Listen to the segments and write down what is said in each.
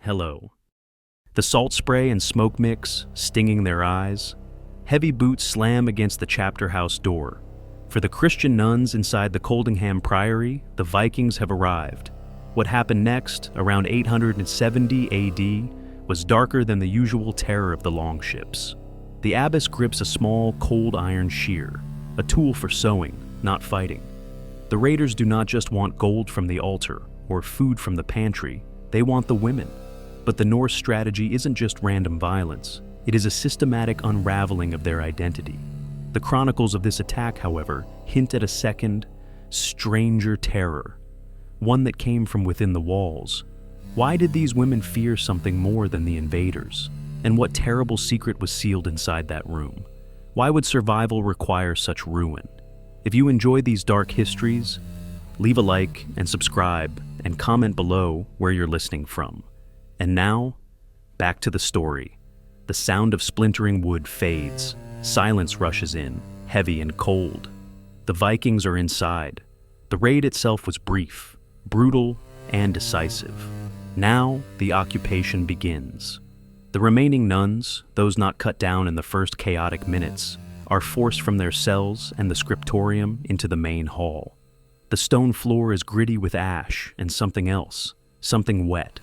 hello. The salt spray and smoke mix, stinging their eyes. Heavy boots slam against the chapter house door. For the Christian nuns inside the Coldingham Priory, the Vikings have arrived. What happened next, around 870 AD, was darker than the usual terror of the longships. The abbess grips a small, cold iron shear, a tool for sewing, not fighting. The raiders do not just want gold from the altar or food from the pantry, they want the women. But the Norse strategy isn't just random violence, it is a systematic unraveling of their identity. The chronicles of this attack, however, hint at a second, stranger terror, one that came from within the walls. Why did these women fear something more than the invaders? And what terrible secret was sealed inside that room? Why would survival require such ruin? If you enjoy these dark histories, leave a like and subscribe and comment below where you're listening from. And now, back to the story. The sound of splintering wood fades. Silence rushes in, heavy and cold. The Vikings are inside. The raid itself was brief, brutal, and decisive. Now, the occupation begins. The remaining nuns, those not cut down in the first chaotic minutes, are forced from their cells and the scriptorium into the main hall. The stone floor is gritty with ash and something else, something wet.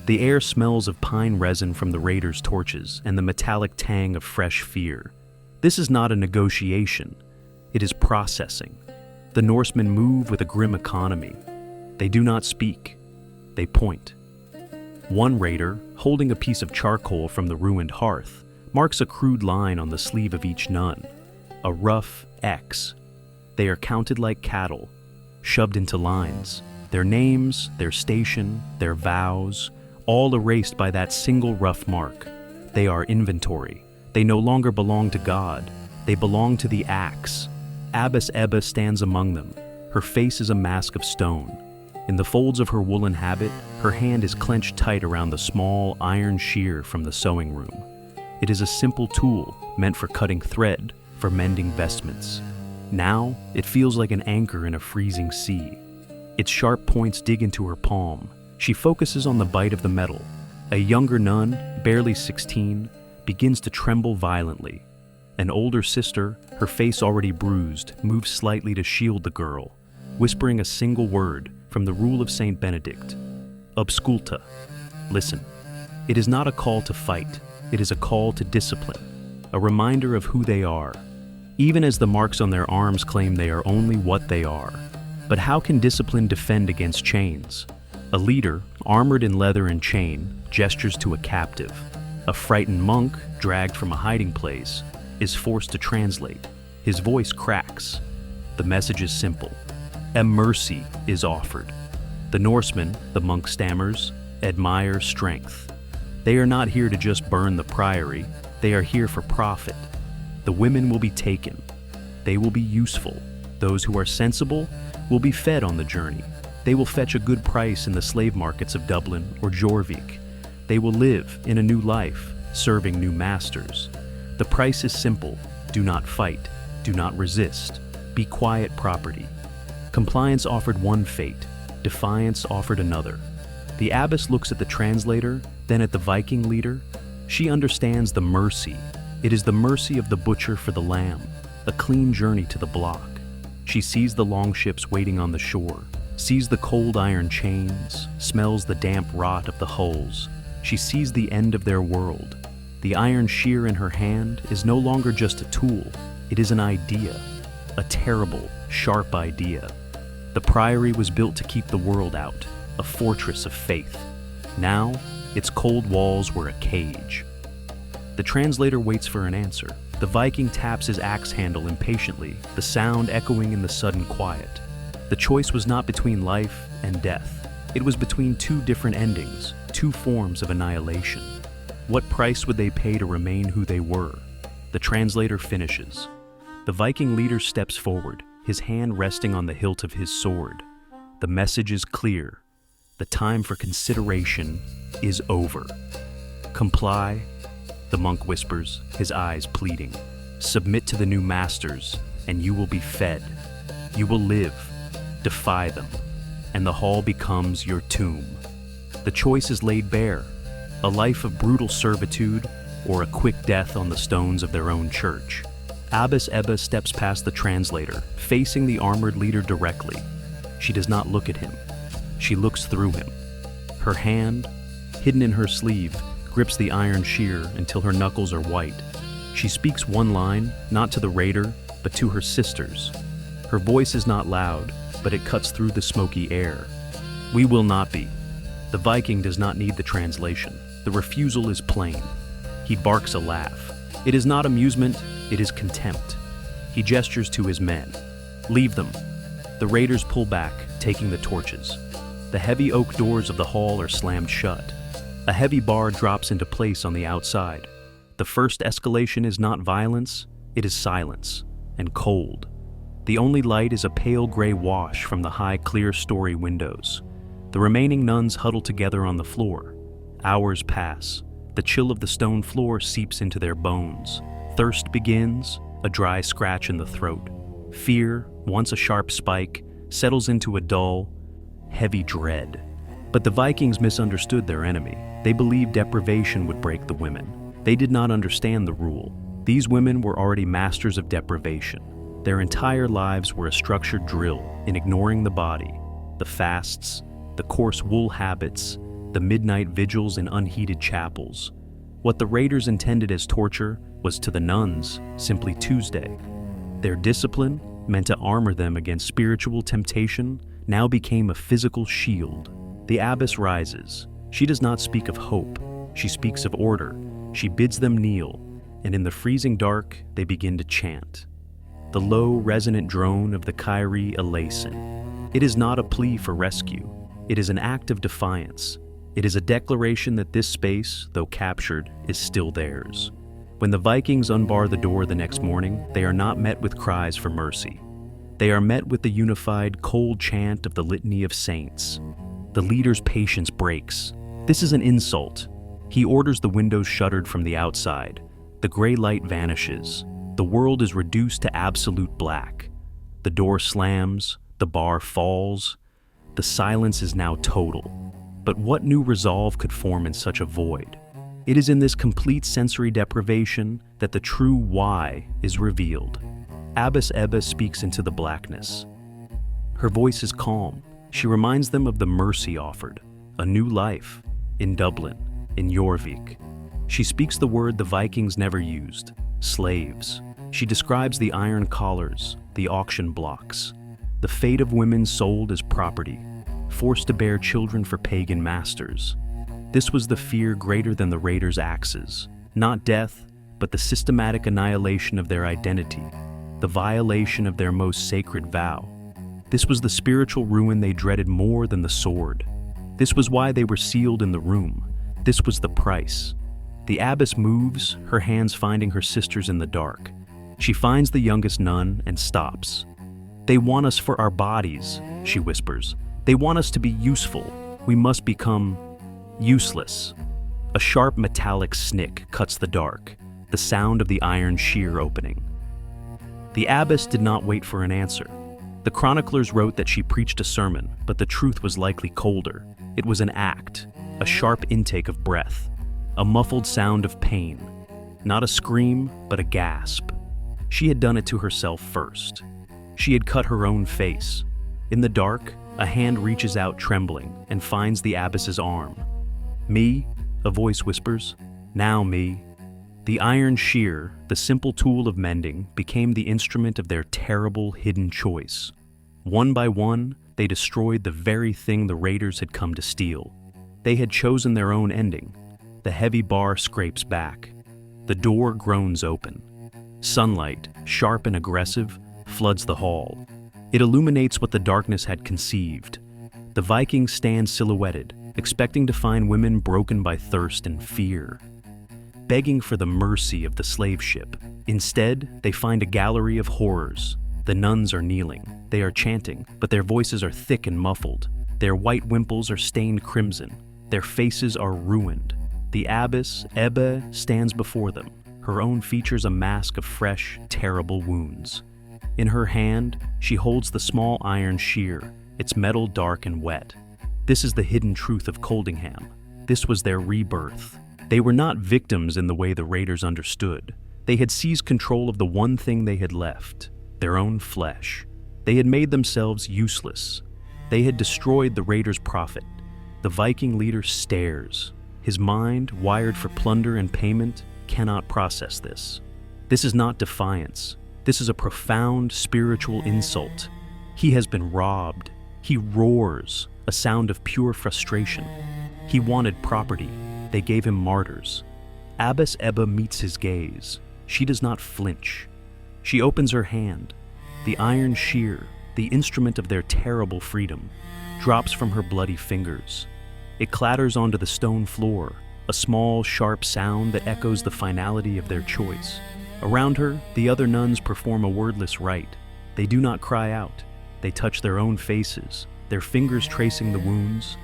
The air smells of pine resin from the raiders' torches and the metallic tang of fresh fear. This is not a negotiation, it is processing. The Norsemen move with a grim economy. They do not speak, they point. One raider, holding a piece of charcoal from the ruined hearth, marks a crude line on the sleeve of each nun, a rough X. They are counted like cattle, shoved into lines, their names, their station, their vows, all erased by that single rough mark. They are inventory. They no longer belong to God. They belong to the axe. Abbess Æbbe stands among them. Her face is a mask of stone. In the folds of her woolen habit, her hand is clenched tight around the small iron shear from the sewing room. It is a simple tool meant for cutting thread, for mending vestments. Now, it feels like an anchor in a freezing sea. Its sharp points dig into her palm. She focuses on the bite of the metal. A younger nun, barely 16, begins to tremble violently. An older sister, her face already bruised, moves slightly to shield the girl, whispering a single word from the rule of Saint Benedict. Obsculta. Listen. It is not a call to fight. It is a call to discipline, a reminder of who they are, even as the marks on their arms claim they are only what they are. But how can discipline defend against chains? A leader, armored in leather and chain, gestures to a captive. A frightened monk, dragged from a hiding place, is forced to translate. His voice cracks. The message is simple. A mercy is offered. The Norseman, the monk stammers, admire strength. They are not here to just burn the priory, they are here for profit. The women will be taken. They will be useful. Those who are sensible will be fed on the journey. They will fetch a good price in the slave markets of Dublin or Jorvik. They will live in a new life, serving new masters. The price is simple. Do not fight. Do not resist. Be quiet property. Compliance offered one fate. Defiance offered another. The abbess looks at the translator, then at the Viking leader. She understands the mercy. It is the mercy of the butcher for the lamb, a clean journey to the block. She sees the longships waiting on the shore, sees the cold iron chains, smells the damp rot of the hulls. She sees the end of their world. The iron shear in her hand is no longer just a tool, it is an idea, a terrible, sharp idea. The priory was built to keep the world out, a fortress of faith. Now, its cold walls were a cage. The translator waits for an answer. The Viking taps his axe handle impatiently, the sound echoing in the sudden quiet. The choice was not between life and death. It was between two different endings, two forms of annihilation. What price would they pay to remain who they were? The translator finishes. The Viking leader steps forward, his hand resting on the hilt of his sword. The message is clear. The time for consideration is over. Comply, the monk whispers, his eyes pleading. Submit to the new masters, and you will be fed. You will live. Defy them, and the hall becomes your tomb. The choice is laid bare. a life of brutal servitude, or a quick death on the stones of their own church. Abbess Æbbe steps past the translator, facing the armored leader directly. She does not look at him. She looks through him. Her hand, hidden in her sleeve, grips the Iron Shear until her knuckles are white. She speaks one line, not to the raider, but to her sisters. Her voice is not loud, but it cuts through the smoky air. We will not be. The Viking does not need the translation. The refusal is plain. He barks a laugh. It is not amusement, it is contempt. He gestures to his men. Leave them. The raiders pull back, taking the torches. The heavy oak doors of the hall are slammed shut. A heavy bar drops into place on the outside. The first escalation is not violence, it is silence, and cold. The only light is a pale gray wash from the high, clear-story windows. The remaining nuns huddle together on the floor. Hours pass. The chill of the stone floor seeps into their bones. Thirst begins, a dry scratch in the throat. Fear, once a sharp spike, settles into a dull, heavy dread. But the Vikings misunderstood their enemy. They believed deprivation would break the women. They did not understand the rule. These women were already masters of deprivation. Their entire lives were a structured drill in ignoring the body, the fasts, the coarse wool habits, the midnight vigils in unheated chapels. What the raiders intended as torture was to the nuns simply Tuesday. Their discipline, meant to armor them against spiritual temptation, now became a physical shield. The abbess rises. She does not speak of hope. She speaks of order. She bids them kneel, and in the freezing dark, they begin to chant. The low, resonant drone of the Kyrie eleison. It is not a plea for rescue. It is an act of defiance. It is a declaration that this space, though captured, is still theirs. When the Vikings unbar the door the next morning, they are not met with cries for mercy. They are met with the unified, cold chant of the Litany of Saints. The leader's patience breaks. This is an insult. He orders the windows shuttered from the outside. The gray light vanishes. The world is reduced to absolute black. The door slams. The bar falls. The silence is now total. But what new resolve could form in such a void? It is in this complete sensory deprivation that the true why is revealed. Abbess Æbbe speaks into the blackness. Her voice is calm. She reminds them of the mercy offered, a new life, in Dublin, in Jorvik. She speaks the word the Vikings never used, slaves. She describes the iron collars, the auction blocks, the fate of women sold as property, forced to bear children for pagan masters. This was the fear greater than the raiders' axes, not death, but the systematic annihilation of their identity, the violation of their most sacred vow. This was the spiritual ruin they dreaded more than the sword. This was why they were sealed in the room. This was the price. The abbess moves, her hands finding her sisters in the dark. She finds the youngest nun and stops. They want us for our bodies, she whispers. They want us to be useful. We must become useless. A sharp metallic snick cuts the dark, the sound of the Iron Shear opening. The abbess did not wait for an answer. The chroniclers wrote that she preached a sermon, but the truth was likely colder. It was an act, a sharp intake of breath, a muffled sound of pain. Not a scream, but a gasp. She had done it to herself first. She had cut her own face. In the dark, a hand reaches out trembling and finds the abbess's arm. Me, a voice whispers. Now me. The Iron Shear, the simple tool of mending, became the instrument of their terrible hidden choice. One by one, they destroyed the very thing the raiders had come to steal. They had chosen their own ending. The heavy bar scrapes back. The door groans open. Sunlight, sharp and aggressive, floods the hall. It illuminates what the darkness had conceived. The Vikings stand silhouetted, expecting to find women broken by thirst and fear, begging for the mercy of the slave ship. Instead, they find a gallery of horrors. The nuns are kneeling. They are chanting, but their voices are thick and muffled. Their white wimples are stained crimson. Their faces are ruined. The Abbess Æbbe stands before them, her own features a mask of fresh, terrible wounds. In her hand, she holds the small Iron Shear, its metal dark and wet. This is the hidden truth of Coldingham. This was their rebirth. They were not victims in the way the raiders understood. They had seized control of the one thing they had left, their own flesh. They had made themselves useless. They had destroyed the raiders' prophet. The Viking leader stares. His mind, wired for plunder and payment, cannot process this. This is not defiance. This is a profound spiritual insult. He has been robbed. He roars, a sound of pure frustration. He wanted property. They gave him martyrs. Abbess Æbbe meets his gaze. She does not flinch. She opens her hand. The Iron Shear, the instrument of their terrible freedom, drops from her bloody fingers. It clatters onto the stone floor, a small, sharp sound that echoes the finality of their choice. Around her, the other nuns perform a wordless rite. They do not cry out. They touch their own faces, their fingers tracing the wounds.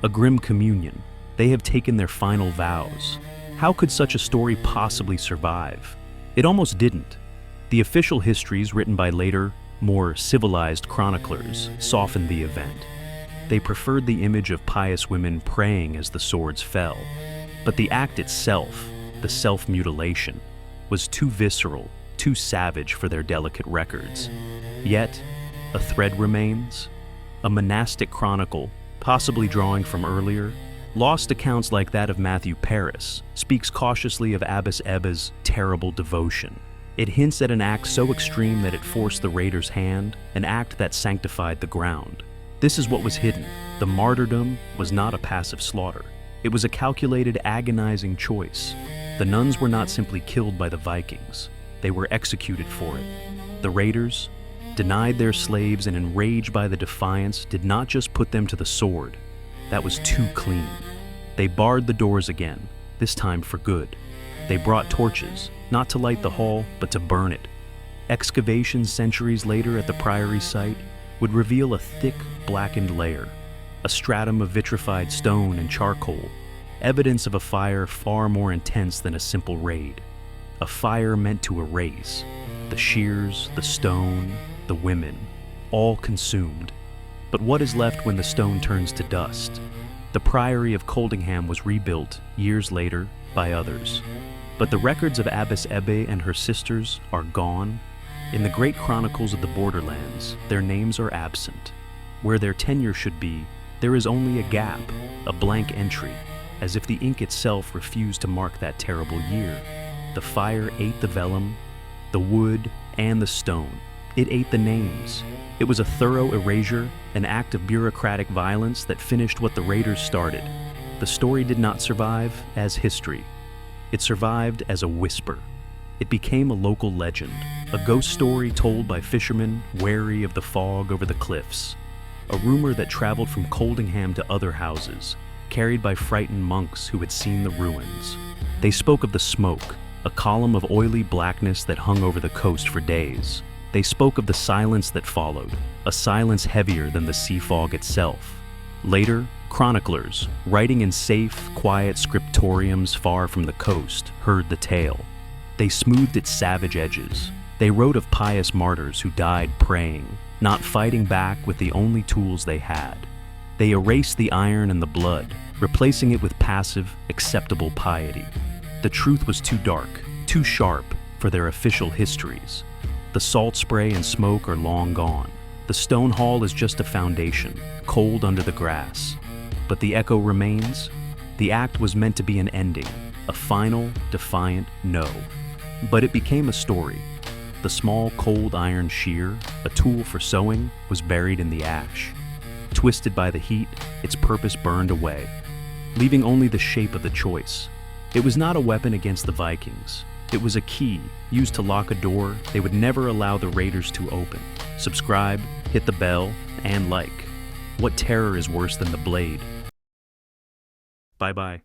A grim communion. They have taken their final vows. How could such a story possibly survive? It almost didn't. The official histories written by later, more civilized chroniclers softened the event. They preferred the image of pious women praying as the swords fell. But the act itself, the self-mutilation, was too visceral, too savage for their delicate records. Yet, a thread remains. A monastic chronicle, possibly drawing from earlier, lost accounts like that of Matthew Paris, speaks cautiously of Abbess Æbbe's terrible devotion. It hints at an act so extreme that it forced the raider's hand, an act that sanctified the ground. This is what was hidden. The martyrdom was not a passive slaughter. It was a calculated, agonizing choice. The nuns were not simply killed by the Vikings. They were executed for it. The raiders, denied their slaves and enraged by the defiance, did not just put them to the sword. That was too clean. They barred the doors again, this time for good. They brought torches, not to light the hall, but to burn it. Excavations centuries later at the priory site would reveal a thick, blackened layer, a stratum of vitrified stone and charcoal, evidence of a fire far more intense than a simple raid. A fire meant to erase. The shears, the stone, the women, all consumed. But what is left when the stone turns to dust? The Priory of Coldingham was rebuilt years later by others. But the records of Abbess Æbbe and her sisters are gone. In the great chronicles of the borderlands, their names are absent. Where their tenure should be, there is only a gap, a blank entry, as if the ink itself refused to mark that terrible year. The fire ate the vellum, the wood, and the stone. It ate the names. It was a thorough erasure, an act of bureaucratic violence that finished what the raiders started. The story did not survive as history. It survived as a whisper. It became a local legend, a ghost story told by fishermen wary of the fog over the cliffs. A rumor that traveled from Coldingham to other houses, carried by frightened monks who had seen the ruins. They spoke of the smoke, a column of oily blackness that hung over the coast for days. They spoke of the silence that followed, a silence heavier than the sea fog itself. Later, chroniclers, writing in safe, quiet scriptoriums far from the coast, heard the tale. They smoothed its savage edges. They wrote of pious martyrs who died praying, not fighting back with the only tools they had. They erased the iron and the blood, replacing it with passive, acceptable piety. The truth was too dark, too sharp for their official histories. The salt spray and smoke are long gone. The stone hall is just a foundation, cold under the grass. But the echo remains. The act was meant to be an ending, a final, defiant no. But it became a story. The small, cold iron shear, a tool for sewing, was buried in the ash. Twisted by the heat, its purpose burned away, leaving only the shape of the choice. It was not a weapon against the Vikings. It was a key used to lock a door they would never allow the raiders to open. Subscribe, hit the bell, and like. What terror is worse than the blade? Bye-bye.